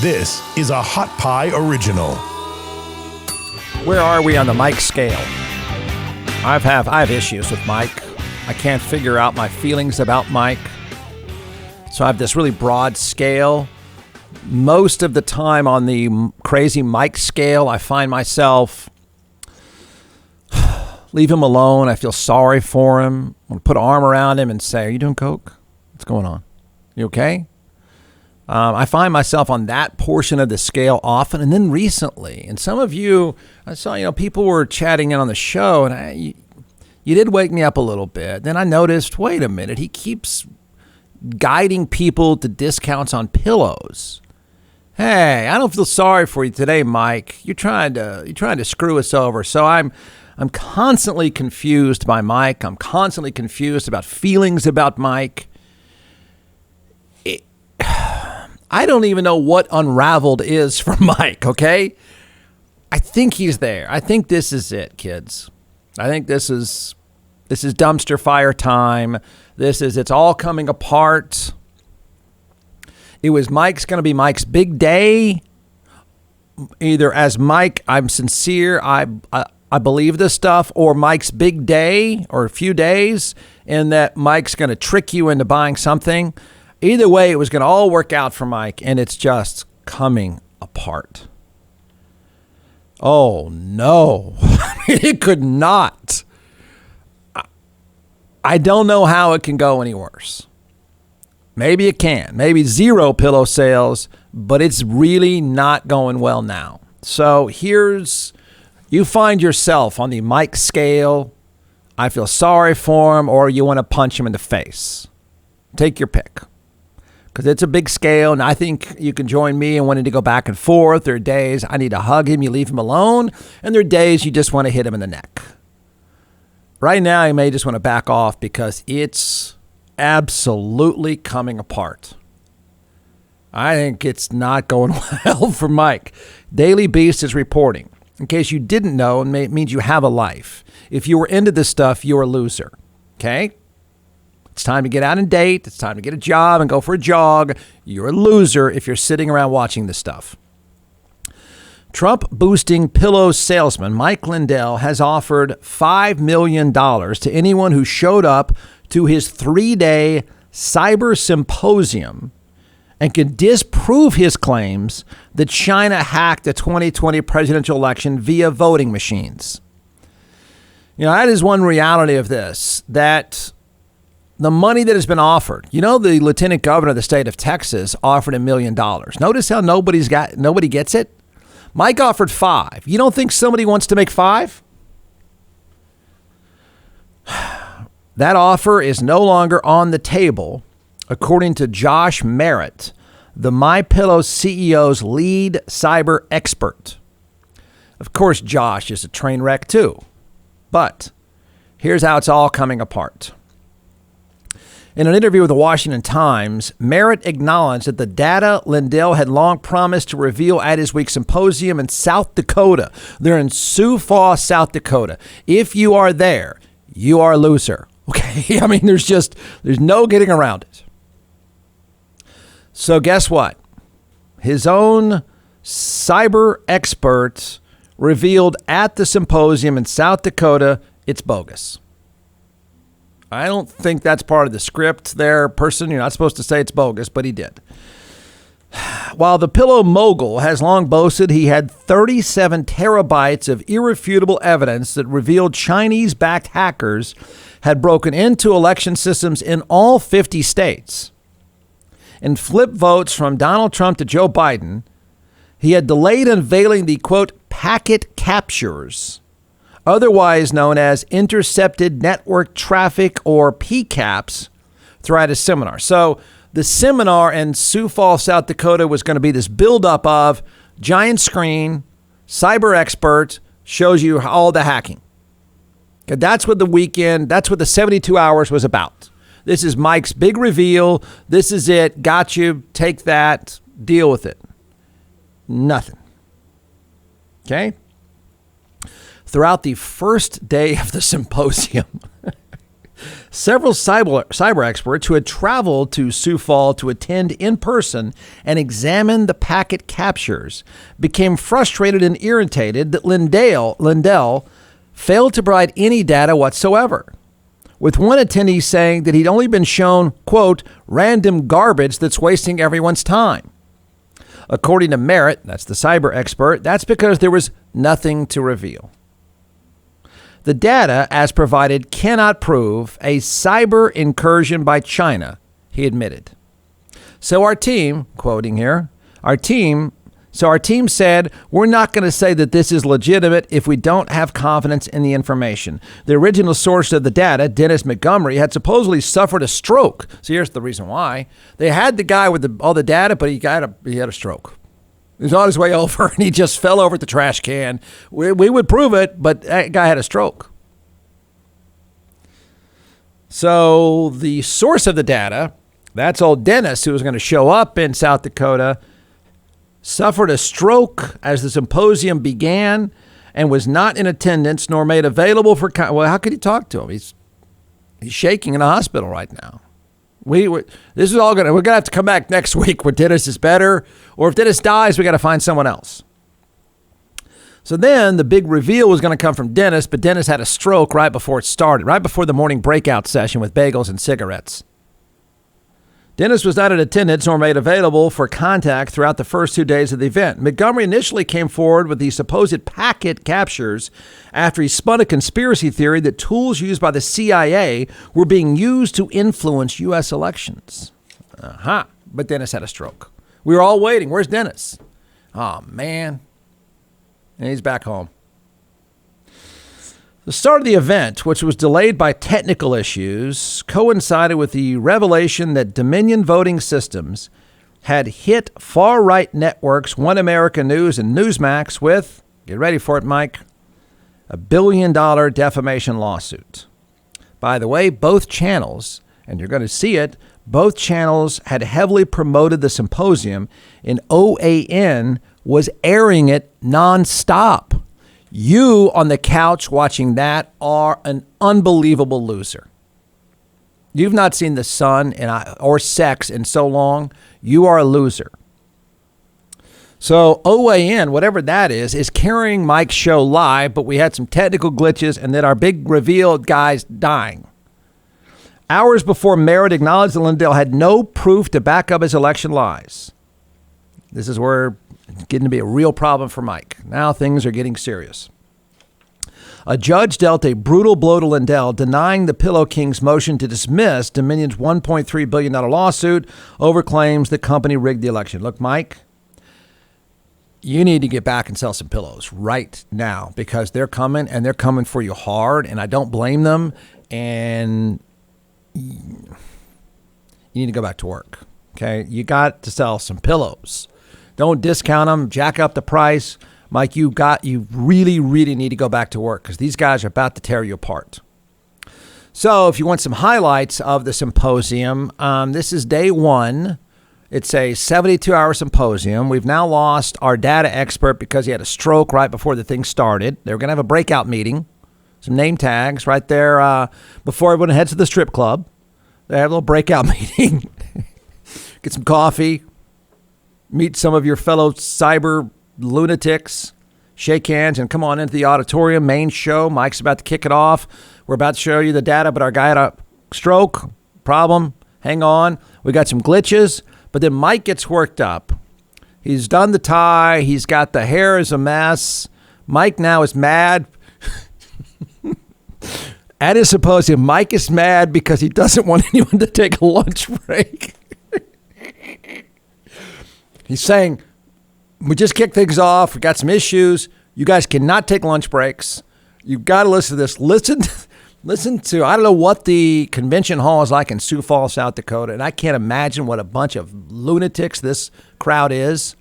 This is a Hot Pie Original. Where are we on the Mike scale? I have issues with Mike. I can't figure out my feelings about Mike. So I have this really broad scale. Most of the time on the crazy Mike scale, I find myself, leave him alone. I feel sorry for him. I want to put an arm around him and say, are you doing coke? What's going on? You okay? I find myself on that portion of the scale often. And then recently, and some of you, I saw, people were chatting in on the show, and you did wake me up a little bit. Then I noticed, wait a minute, he keeps guiding people to discounts on pillows. Hey, I don't feel sorry for you today, Mike. You're trying to screw us over. So I'm constantly confused by Mike. I'm constantly confused about feelings about Mike. I don't even know what unraveled is for Mike, okay? I think he's there. I think this is it, kids. I think this is dumpster fire time. It's all coming apart. It was going to be Mike's big day. Either as Mike, I'm sincere, I believe this stuff, or Mike's big day or a few days, and that Mike's going to trick you into buying something. Either way, it was going to all work out for Mike, and it's just coming apart. Oh, no. It could not. I don't know how it can go any worse. Maybe it can. Maybe zero pillow sales, but it's really not going well now. So you find yourself on the Mike scale. I feel sorry for him, or you want to punch him in the face. Take your pick. Because it's a big scale, and I think you can join me in wanting to go back and forth. There are days I need to hug him, you leave him alone, and there are days you just want to hit him in the neck. Right now, you may just want to back off because it's absolutely coming apart. I think it's not going well for Mike. Daily Beast is reporting. In case you didn't know, it means you have a life. If you were into this stuff, you're a loser. Okay? It's time to get out and date. It's time to get a job and go for a jog. You're a loser if you're sitting around watching this stuff. Trump boosting pillow salesman Mike Lindell has offered $5 million to anyone who showed up to his 3-day cyber symposium and can disprove his claims that China hacked the 2020 presidential election via voting machines. That is one reality of this, that the money that has been offered, the lieutenant governor of the state of Texas offered $1 million. Notice how nobody gets it? Mike offered 5. You don't think somebody wants to make 5? That offer is no longer on the table, according to Josh Merritt, the MyPillow CEO's lead cyber expert. Of course, Josh is a train wreck too. But here's how it's all coming apart. In an interview with the Washington Times, Merritt acknowledged that the data Lindell had long promised to reveal at his week's symposium in South Dakota. They're in Sioux Falls, South Dakota. If you are there, you are a loser. Okay? There's no getting around it. So guess what? His own cyber expert revealed at the symposium in South Dakota, it's bogus. I don't think that's part of the script there, person. You're not supposed to say it's bogus, but he did. While the pillow mogul has long boasted he had 37 terabytes of irrefutable evidence that revealed Chinese-backed hackers had broken into election systems in all 50 states and flipped votes from Donald Trump to Joe Biden, he had delayed unveiling the, quote, packet captures, otherwise known as intercepted network traffic or PCAPs, throughout his seminar. So the seminar in Sioux Falls, South Dakota was going to be this buildup of giant screen, cyber expert, shows you all the hacking. That's what the 72 hours was about. This is Mike's big reveal. This is it. Got you. Take that. Deal with it. Nothing. Okay? Throughout the first day of the symposium, Several cyber experts who had traveled to Sioux Falls to attend in person and examine the packet captures became frustrated and irritated that Lindell failed to provide any data whatsoever, with one attendee saying that he'd only been shown, quote, random garbage that's wasting everyone's time. According to Merritt, that's the cyber expert, that's because there was nothing to reveal. The data, as provided, cannot prove a cyber incursion by China, he admitted. So our team, quoting here, our team said, we're not going to say that this is legitimate if we don't have confidence in the information. The original source of the data, Dennis Montgomery, had supposedly suffered a stroke. So here's the reason why. They had the guy with all the data, but he had a stroke. He was on his way over, and he just fell over at the trash can. We would prove it, but that guy had a stroke. So the source of the data, that's old Dennis, who was going to show up in South Dakota, suffered a stroke as the symposium began and was not in attendance nor made available for... Well, how could he talk to him? He's shaking in a hospital right now. We're going to have to come back next week when Dennis is better, or if Dennis dies, we got to find someone else. So then the big reveal was going to come from Dennis, but Dennis had a stroke right before it started, right before the morning breakout session with bagels and cigarettes. Dennis was not in attendance nor made available for contact throughout the first 2 days of the event. Montgomery initially came forward with the supposed packet captures after he spun a conspiracy theory that tools used by the CIA were being used to influence U.S. elections. But Dennis had a stroke. We were all waiting. Where's Dennis? Oh, man. And he's back home. The start of the event, which was delayed by technical issues, coincided with the revelation that Dominion voting systems had hit far-right networks One America News and Newsmax with, get ready for it, Mike, $1 billion defamation lawsuit. By the way, both channels, and you're going to see it, both channels had heavily promoted the symposium, and OAN was airing it nonstop. You on the couch watching that are an unbelievable loser. You've not seen the sun or sex in so long. You are a loser. So OAN, whatever that is carrying Mike's show live, but we had some technical glitches and then our big reveal guy's dying. Hours before Merritt acknowledged that Lindell had no proof to back up his election lies. This is where it's getting to be a real problem for Mike. Now things are getting serious. A judge dealt a brutal blow to Lindell, denying the Pillow King's motion to dismiss Dominion's $1.3 billion lawsuit over claims the company rigged the election. Look, Mike, you need to get back and sell some pillows right now because they're coming and they're coming for you hard, and I don't blame them. And you need to go back to work. Okay, you got to sell some pillows. Don't discount them. Jack up the price. Mike, you really, really need to go back to work because these guys are about to tear you apart. So if you want some highlights of the symposium, this is day one. It's a 72-hour symposium. We've now lost our data expert because he had a stroke right before the thing started. They were going to have a breakout meeting, some name tags right there before everyone heads to the strip club. They have a little breakout meeting. Get some coffee. Meet some of your fellow cyber lunatics. Shake hands and come on into the auditorium. Main show. Mike's about to kick it off. We're about to show you the data, but our guy had a stroke. Problem. Hang on. We got some glitches. But then Mike gets worked up. He's done the tie. He's got the hair is a mess. Mike now is mad. At his symposium, Mike is mad because he doesn't want anyone to take a lunch break. He's saying, we just kicked things off. We got some issues. You guys cannot take lunch breaks. You've got to listen to this. Listen to, I don't know what the convention hall is like in Sioux Falls, South Dakota, and I can't imagine what a bunch of lunatics this crowd is,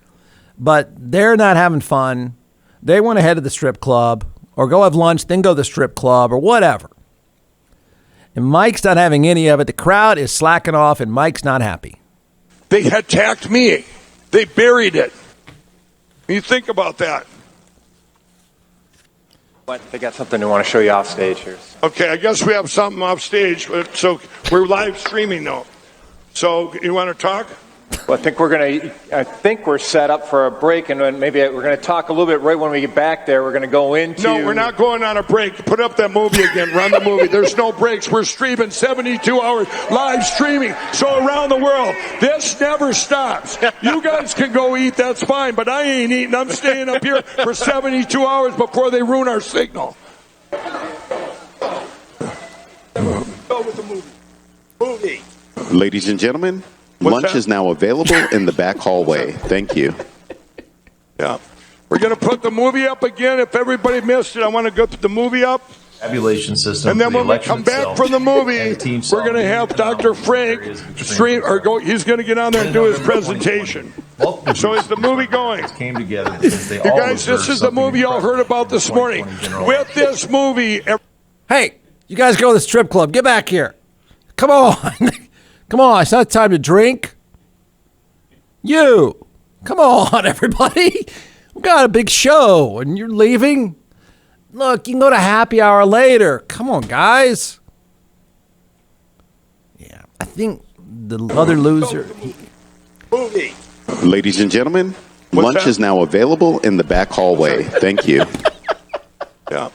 but they're not having fun. They want to head to the strip club or go have lunch, then go to the strip club or whatever. And Mike's not having any of it. The crowd is slacking off, and Mike's not happy. They attacked me. They buried it. You think about that. They got something they want to show you off stage here. Okay, I guess we have something off stage, so we're live streaming though. So you want to talk? Well, I think we're set up for a break, and then maybe we're going to talk a little bit right when we get back there. We're going to go into... No, we're not going on a break. Put up that movie again. Run the movie. There's no breaks. We're streaming 72 hours, live streaming. So around the world, this never stops. You guys can go eat, that's fine, but I ain't eating. I'm staying up here for 72 hours before they ruin our signal. Go with the movie. Movie. Ladies and gentlemen, lunch is now available in the back hallway. Thank you. Yeah. We're going to put the movie up again. If everybody missed it, I want to go put the movie up. Tabulation system. And then when we come back from the movie, we're going to have Dr. Frank stream or go. He's going to get on there and do his presentation. So is the movie going? Came together because they you guys, this is the movie y'all heard about this morning. With this movie, Hey, you guys go to the strip club. Get back here. Come on. Come on. It's not time to drink. You. Come on, everybody. We got a big show, and you're leaving? Look, you can go to happy hour later. Come on, guys. Yeah, I think the other loser... movie. Ladies and gentlemen, lunch is now available in the back hallway. Thank you. Yeah.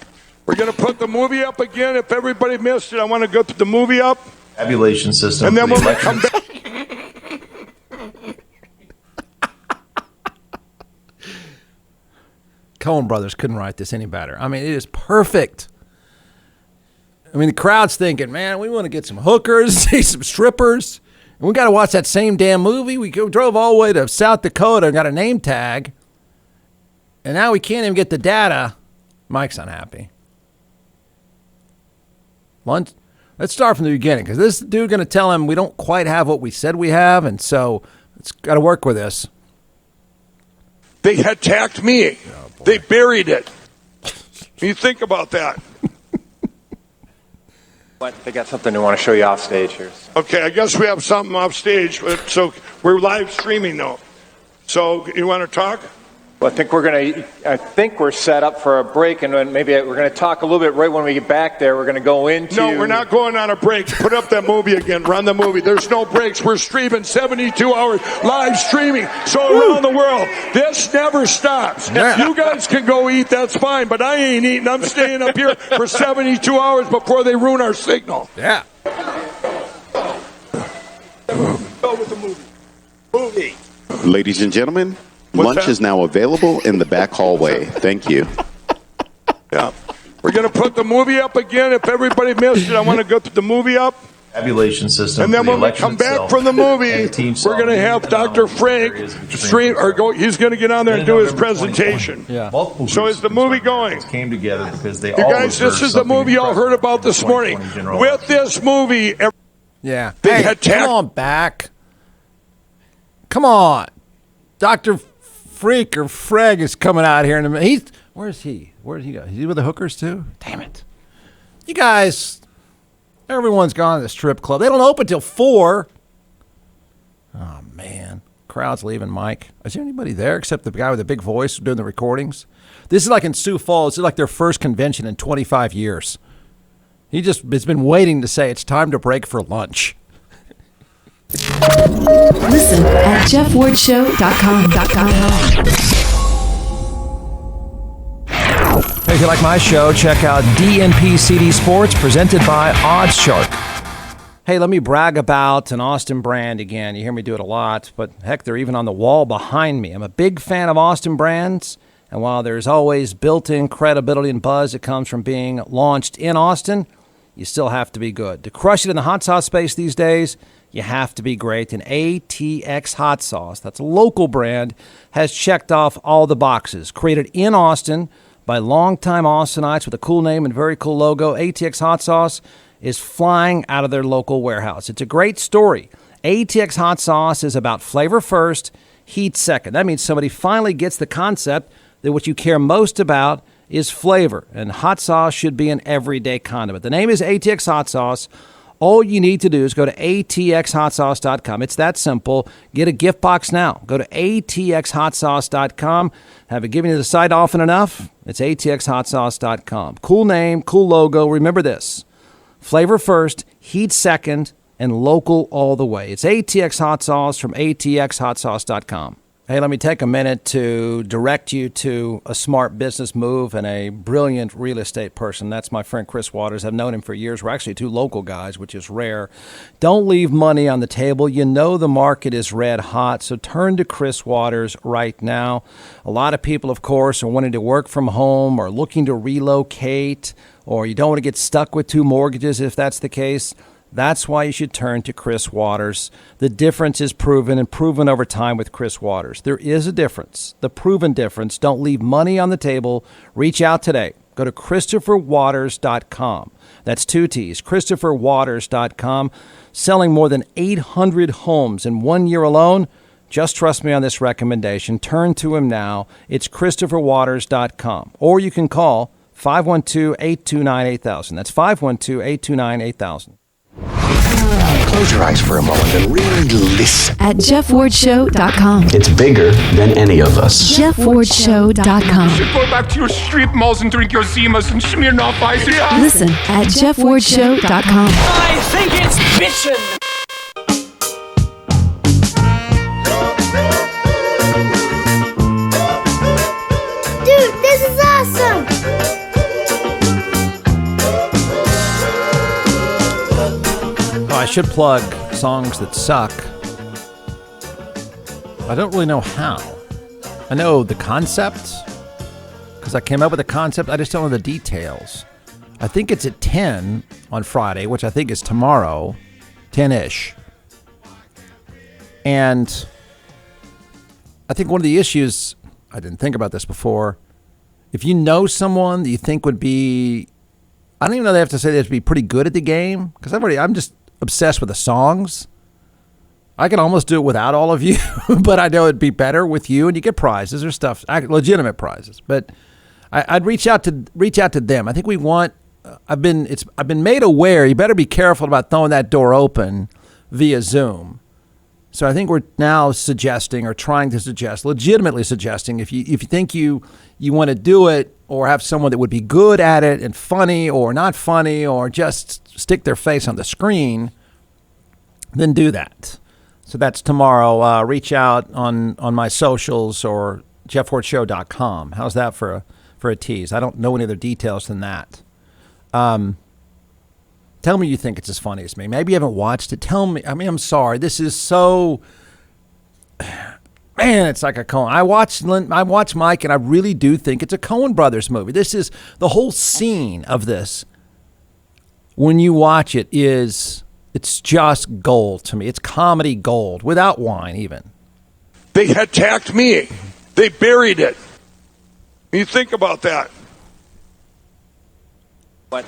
We're going to put the movie up again. If everybody missed it, I want to go put the movie up. Tabulation system. And then when we come back... Coen Brothers couldn't write this any better. I mean, it is perfect. I mean, the crowd's thinking, man, we want to get some hookers, see some strippers, and we got to watch that same damn movie. We drove all the way to South Dakota and got a name tag, and now we can't even get the data. Mike's unhappy. Lunch. Let's start from the beginning, because this dude going to tell him we don't quite have what we said we have, and so it's got to work with this. They attacked me. They buried it. You think about that. They got something they want to show you off stage here. Okay, I guess we have something off stage, so we're live streaming though. So you want to talk? Well, I think we're set up for a break, and then maybe we're going to talk a little bit right when we get back there. We're going to go into... No, we're not going on a break. Put up that movie again. Run the movie. There's no breaks. We're streaming 72 hours, live streaming. So around the world, this never stops. You guys can go eat, that's fine, but I ain't eating. I'm staying up here for 72 hours before they ruin our signal. Yeah. Go with the movie. Movie. Ladies and gentlemen, lunch is now available in the back hallway. Thank you. Yeah. We're going to put the movie up again. If everybody missed it, I want to go put the movie up. Tabulation system. And then when we come back from the movie, we're going to have Dr. Frank stream or go. He's going to get on there and do his presentation. Yeah. So is the movie going? Came together because they you guys, this is the movie y'all heard about this morning. With this movie, Yeah. They Hey, come on back. Come on. Dr. Freak or Freg is coming out here in a minute. Where's he? Where'd he go? Is he with the hookers too? Damn it. You guys, everyone's gone to the strip club. They don't open till 4. Oh, man. Crowd's leaving, Mike. Is there anybody there except the guy with the big voice doing the recordings? This is like in Sioux Falls. This is like their first convention in 25 years. He just has been waiting to say it's time to break for lunch. Listen at jeffwardshow.com. If you like my show, check out DNP CD Sports, presented by Odds Shark. Hey, let me brag about an Austin brand again. You hear me do it a lot, but heck, they're even on the wall behind me. I'm a big fan of Austin brands, and while there's always built-in credibility and buzz that comes from being launched in Austin, you still have to be good. To crush it in the hot sauce space these days, you have to be great. And ATX Hot Sauce, that's a local brand, has checked off all the boxes. Created in Austin by longtime Austinites with a cool name and very cool logo, ATX Hot Sauce is flying out of their local warehouse. It's a great story. ATX Hot Sauce is about flavor first, heat second. That means somebody finally gets the concept that what you care most about is flavor, and hot sauce should be an everyday condiment. The name is ATX Hot Sauce. All you need to do is go to atxhotsauce.com. It's that simple. Get a gift box now. Go to atxhotsauce.com. Have it given you the site often enough? It's atxhotsauce.com. Cool name, cool logo. Remember this. Flavor first, heat second, and local all the way. It's ATX Hot Sauce from atxhotsauce.com. Hey, let me take a minute to direct you to a smart business move and a brilliant real estate person. That's my friend Chris Waters. I've known him for years. We're actually two local guys, which is rare. Don't leave money on the table. You know the market is red hot, so turn to Chris Waters right now. A lot of people, of course, are wanting to work from home or looking to relocate, or you don't want to get stuck with two mortgages if that's the case. That's why you should turn to Chris Waters. The difference is proven and proven over time with Chris Waters. There is a difference, the proven difference. Don't leave money on the table. Reach out today. Go to ChristopherWaters.com. That's two T's, ChristopherWaters.com. Selling more than 800 homes in 1 year alone. Just trust me on this recommendation. Turn to him now. It's ChristopherWaters.com. Or you can call 512-829-8000. That's 512-829-8000. Close your eyes for a moment and really listen. At JeffWardShow.com. It's bigger than any of us. JeffWardShow.com. You should go back to your strip malls and drink your Zimas and Smirnoff Ice. Listen at JeffWardShow.com. I think it's bitchin'. Dude, this is awesome! I should plug songs that suck. I don't really know how. I know the concept, because I came up with the concept. I just don't know the details. I think it's at 10 on Friday, which I think is tomorrow, 10-ish. And I think one of the issues, I didn't think about this before, if you know someone that you think would be, I don't even know they have to say they have to be pretty good at the game, because I'm just obsessed with the songs. I can almost do it without all of you, but I know it'd be better with you, and you get prizes or stuff, legitimate prizes. But I'd reach out to them. I think we want. I've been made aware. You better be careful about throwing that door open via Zoom. So I think we're now suggesting, or trying to suggest, legitimately suggesting, if you think you want to do it, or have someone that would be good at it and funny or not funny, or just stick their face on the screen, then do that. So that's tomorrow. Reach out on my socials or jeffwardshow.com. How's that for a tease? I don't know any other details than that. Tell me you think it's as funny as me. Maybe you haven't watched it. Tell me. I mean, I'm sorry. This is so... Man, it's like a Coen. I watched Mike, and I really do think it's a Coen Brothers movie. This is the whole scene of this. When you watch it, it's just gold to me. It's comedy gold, without wine even. They attacked me. They buried it. You think about that.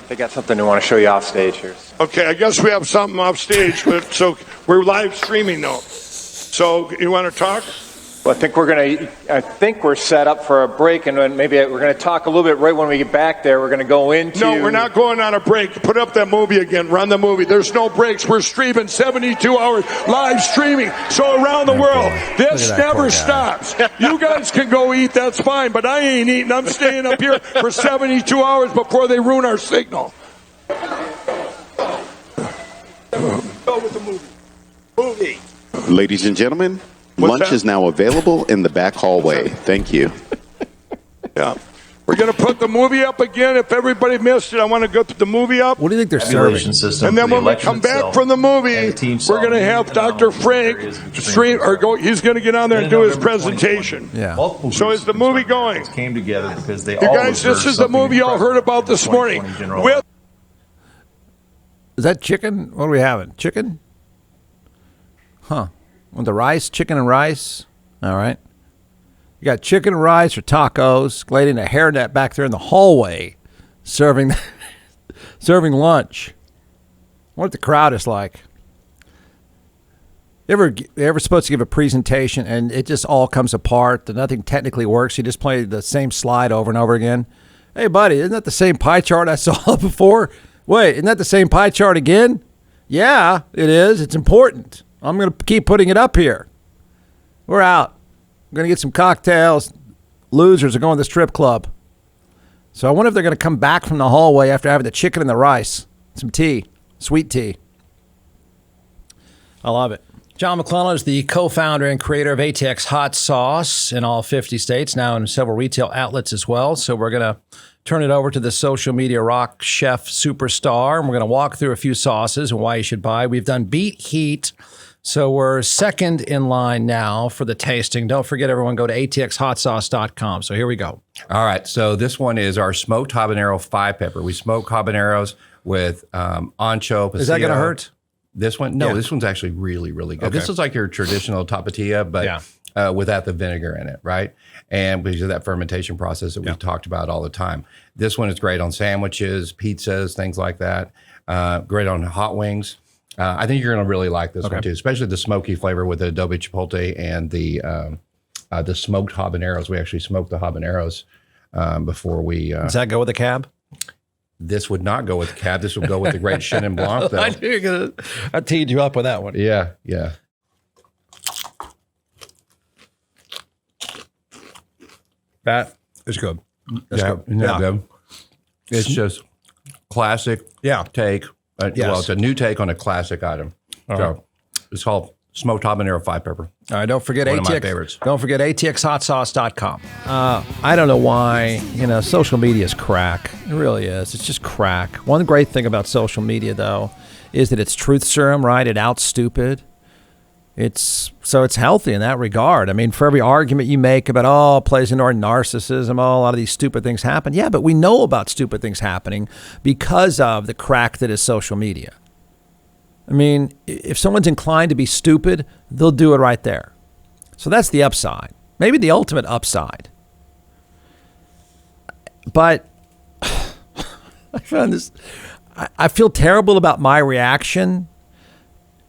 They got something they want to show you off stage here. Okay, I guess we have something off stage, but so we're live streaming though. So you want to talk? Well, I think we're set up for a break, and then maybe we're going to talk a little bit right when we get back there. We're going to go into... No, we're not going on a break. Put up that movie again. Run the movie. There's no breaks. We're streaming 72 hours live streaming. So around the world, this never stops. You guys can go eat. That's fine, but I ain't eating. I'm staying up here for 72 hours before they ruin our signal. Go with the movie. Ladies and gentlemen, lunch is now available in the back hallway. Thank you. Yeah. We're going to put the movie up again. If everybody missed it, I want to go put the movie up. What do you think they're Tabulation serving? system. And then for the when we election come back itself, from the movie, and the team we're going to have Dr. Frank stream, or go. He's going to get on there and do his presentation. Yeah. Multiple So groups is the of movie conservatives going? Came together because they You all guys, this observed is the something movie y'all heard about incredible this for the morning. 2020 general With Is that chicken? What are we having? Chicken? Huh. Want the rice? Chicken and rice? All right. You got chicken and rice or tacos. Lady in a hairnet back there in the hallway serving lunch. I wonder what the crowd is like. You ever supposed to give a presentation and it just all comes apart, and nothing technically works? You just play the same slide over and over again. Hey, buddy, isn't that the same pie chart I saw before? Wait, isn't that the same pie chart again? Yeah, it is. It's important. I'm going to keep putting it up here. We're out. We're going to get some cocktails. Losers are going to the strip club. So I wonder if they're going to come back from the hallway after having the chicken and the rice. Some tea. Sweet tea. I love it. John McClellan is the co-founder and creator of ATX Hot Sauce in all 50 states, now in several retail outlets as well. So we're going to turn it over to the social media rock chef superstar, and we're going to walk through a few sauces and why you should buy. We've done Beat Heat, so we're second in line now for the tasting. Don't forget, everyone, go to atxhotsauce.com. So here we go. All right, so this one is our smoked habanero 5-pepper. We smoke habaneros with ancho, Is that going to hurt? This one? No, Yeah. This one's actually really, really good. Okay. This is like your traditional tapatía, but without the vinegar in it, right? And because of that fermentation process that we've talked about all the time. This one is great on sandwiches, pizzas, things like that. Great on hot wings. I think you're going to really like this one too, especially the smoky flavor with the adobe chipotle and the smoked habaneros. We actually smoked the habaneros before we. Does that go with the cab? This would not go with cab. This would go with the great Chenin Blanc, though. I knew you were gonna. I teed you up with that one. Yeah, yeah. That is good. That's good. Isn't that good? It's just classic take. Well, it's a new take on a classic item. So it's called smoked habanero 5-pepper. All right, don't forget One of my ATX. favorites. Don't forget atxhotsauce.com. I don't know why, social media is crack. It really is. It's just crack. One great thing about social media, though, is that it's truth serum, right? It outs stupid. It's healthy in that regard. I mean, for every argument you make about, it plays into our narcissism, a lot of these stupid things happen. Yeah, but we know about stupid things happening because of the crack that is social media. I mean, if someone's inclined to be stupid, they'll do it right there. So that's the upside. Maybe the ultimate upside. But I found this. I feel terrible about my reaction.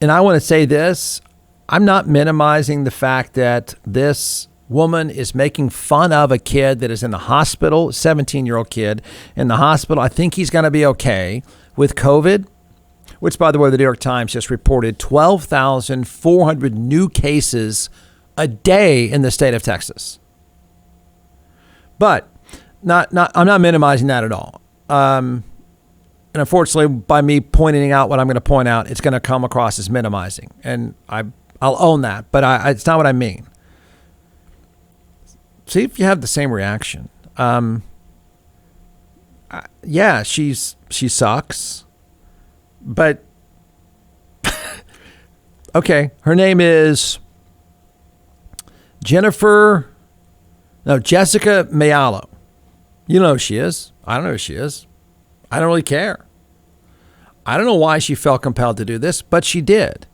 And I want to say this. I'm not minimizing the fact that this woman is making fun of a kid that is in the hospital, 17-year-old kid in the hospital. I think he's going to be okay with COVID, which, by the way, the New York Times just reported 12,400 new cases a day in the state of Texas. But I'm not minimizing that at all. And unfortunately, by me pointing out what I'm going to point out, it's going to come across as minimizing. And I'll own that, but it's not what I mean. See if you have the same reaction. Yeah, she sucks. But, okay, her name is Jessica Mayalo. You know who she is. I don't know who she is. I don't really care. I don't know why she felt compelled to do this, but she did.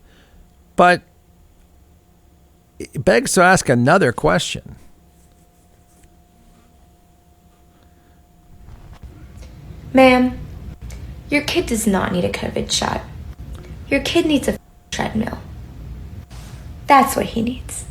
But it begs to ask another question. Ma'am, your kid does not need a COVID shot. Your kid needs a treadmill. That's what he needs.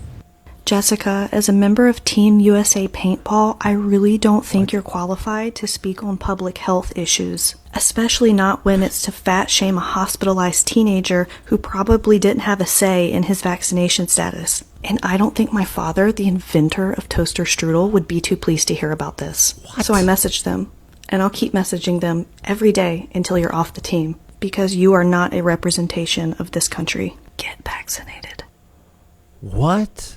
Jessica, as a member of Team USA Paintball, I really don't think you're qualified to speak on public health issues, especially not when it's to fat shame a hospitalized teenager who probably didn't have a say in his vaccination status. And I don't think my father, the inventor of toaster strudel, would be too pleased to hear about this. So I messaged them, and I'll keep messaging them every day until you're off the team, because you are not a representation of this country. Get vaccinated. What?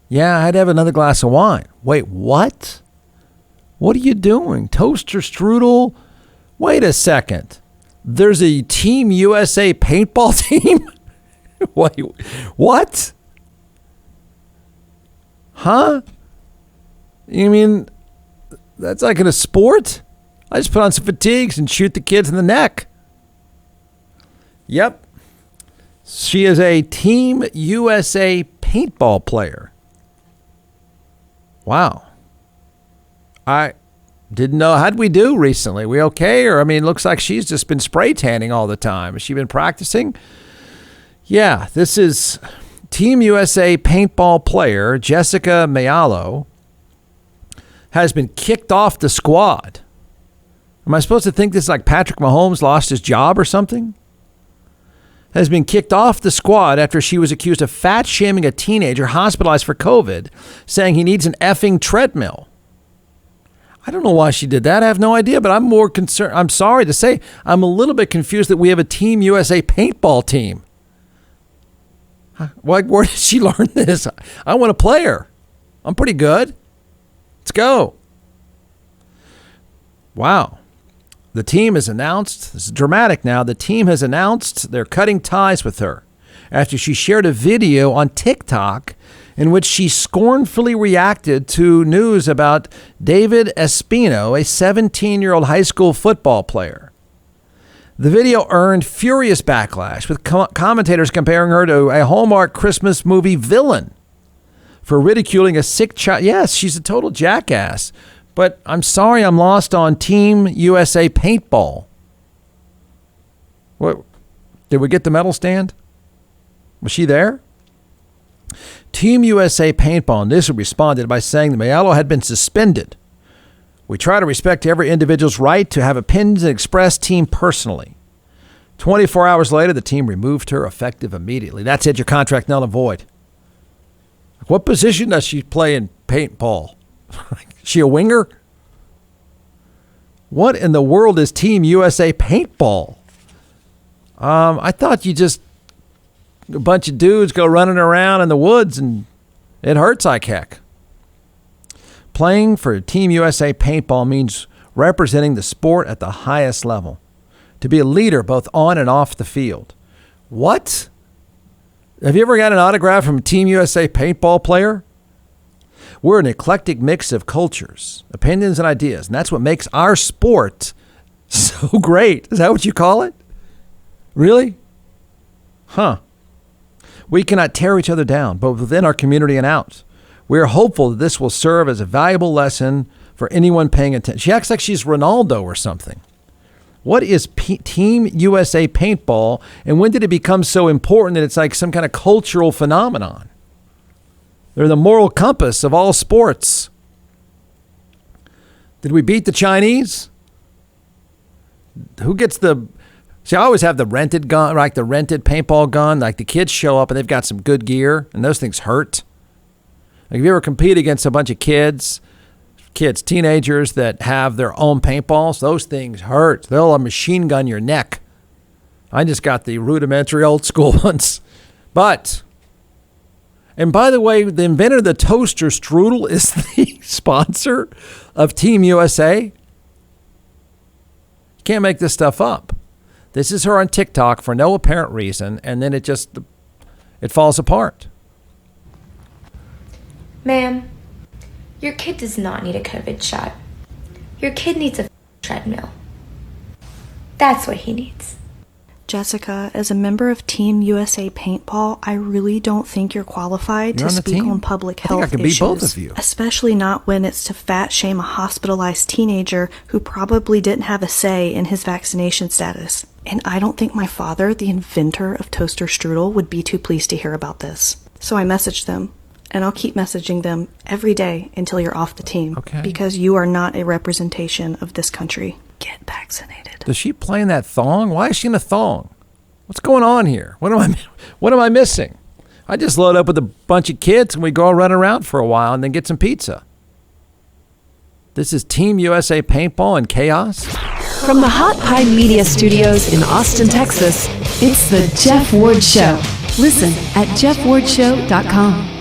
Yeah, I had to have another glass of wine. Wait, what? What are you doing? Toaster strudel? Wait a second. There's a Team USA paintball team? Wait, what? Huh? You mean that's like in a sport? I just put on some fatigues and shoot the kids in the neck. Yep. She is a Team USA paintball player. Wow. I didn't know. How'd we do recently? We okay? Or, I mean, looks like she's just been spray tanning all the time. Has she been practicing? Yeah, this is Team USA paintball player Jessica Mayalo has been kicked off the squad. Am I supposed to think this is like Patrick Mahomes lost his job or something? has been kicked off the squad after she was accused of fat shaming a teenager hospitalized for COVID, saying he needs an effing treadmill. I don't know why she did that. I have no idea, but I'm more concerned. I'm sorry to say, I'm a little bit confused that we have a Team USA paintball team. Where did she learn this? I want to play her. I'm pretty good. Let's go. Wow. The team has announced, this is dramatic now, the team has announced they're cutting ties with her after she shared a video on TikTok in which she scornfully reacted to news about David Espino, a 17-year-old high school football player. The video earned furious backlash, with commentators comparing her to a Hallmark Christmas movie villain for ridiculing a sick child. Yes, she's a total jackass. But I'm sorry, I'm lost on Team USA paintball. What? Did we get the medal stand? Was she there? Team USA paintball initially responded by saying the Mayalo had been suspended. We try to respect every individual's right to have opinions and express team personally. 24 hours later, the team removed her effective immediately. That's it, your contract null and void. What position does she play in paintball? Is she a winger? What in the world is Team USA paintball? I thought you just, a bunch of dudes go running around in the woods and it hurts like heck. Playing for Team USA paintball means representing the sport at the highest level. To be a leader both on and off the field. What? Have you ever got an autograph from a Team USA paintball player? We're an eclectic mix of cultures, opinions, and ideas, and that's what makes our sport so great. Is that what you call it? Really? Huh. We cannot tear each other down, both within our community and out. We are hopeful that this will serve as a valuable lesson for anyone paying attention. She acts like she's Ronaldo or something. What is Team USA paintball, and when did it become so important that it's like some kind of cultural phenomenon? They're the moral compass of all sports. Did we beat the Chinese? Who gets the... See, I always have the rented gun, like the rented paintball gun. Like the kids show up and they've got some good gear, and those things hurt. Like, if you ever compete against a bunch of kids, teenagers that have their own paintballs, those things hurt. They'll machine gun your neck. I just got the rudimentary old school ones. But... And by the way, the inventor of the toaster strudel is the sponsor of Team USA. You can't make this stuff up. This is her on TikTok for no apparent reason, and then it falls apart. Ma'am, your kid does not need a COVID shot. Your kid needs a treadmill. That's what he needs. Jessica, as a member of Team USA Paintball, I really don't think you're qualified to speak on public health issues. Both of you. Especially not when it's to fat shame a hospitalized teenager who probably didn't have a say in his vaccination status. And I don't think my father, the inventor of toaster strudel, would be too pleased to hear about this. So I messaged them, and I'll keep messaging them every day until you're off the team. Okay. Because you are not a representation of this country. Get vaccinated. Does she play in that thong? Why is she in a thong? What's going on here? What am I missing? I just load up with a bunch of kids and we go run around for a while and then get some pizza. This is Team USA Paintball and Chaos. From the Hot Pie Media Studios in Austin, Texas, it's the Jeff Ward Show. Listen at jeffwardshow.com.